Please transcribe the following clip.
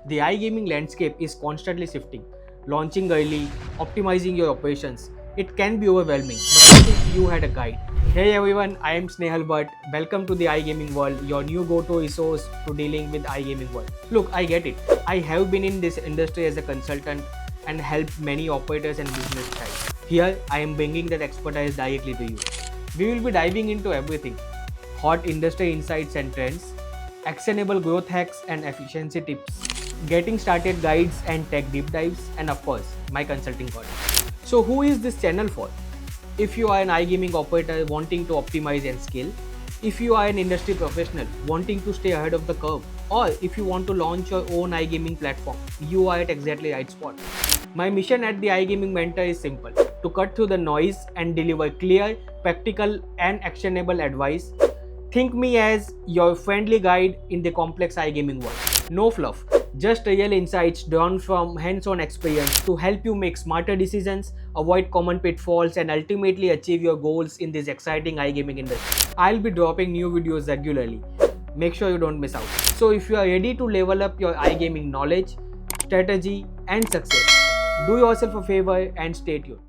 The iGaming landscape is constantly shifting. Launching early, optimizing your operations, it can be overwhelming. But what if you had a guide? Hey everyone, I am Snehal Bhatt. Welcome to the iGaming world, your new go-to resource to dealing with iGaming world. Look, I get it. I have been in this industry as a consultant and helped many operators and business guys. Here, I am bringing that expertise directly to you. We will be diving into everything: hot industry insights and trends, actionable growth hacks and efficiency tips, getting started guides and tech deep dives, and of course, my consulting corner. So, who is this channel for? If you are an iGaming operator wanting to optimize and scale, if you are an industry professional wanting to stay ahead of the curve, or if you want to launch your own iGaming platform, you are at exactly right spot. My mission at the iGaming Mentor is simple: to cut through the noise and deliver clear, practical, and actionable advice. Think me as your friendly guide in the complex iGaming world. No fluff, just real insights drawn from hands-on experience to help you make smarter decisions, avoid common pitfalls, and ultimately achieve your goals in this exciting iGaming industry. I'll be dropping new videos regularly. Make sure you don't miss out. So if you are ready to level up your iGaming knowledge, strategy, and success, do yourself a favor and stay tuned.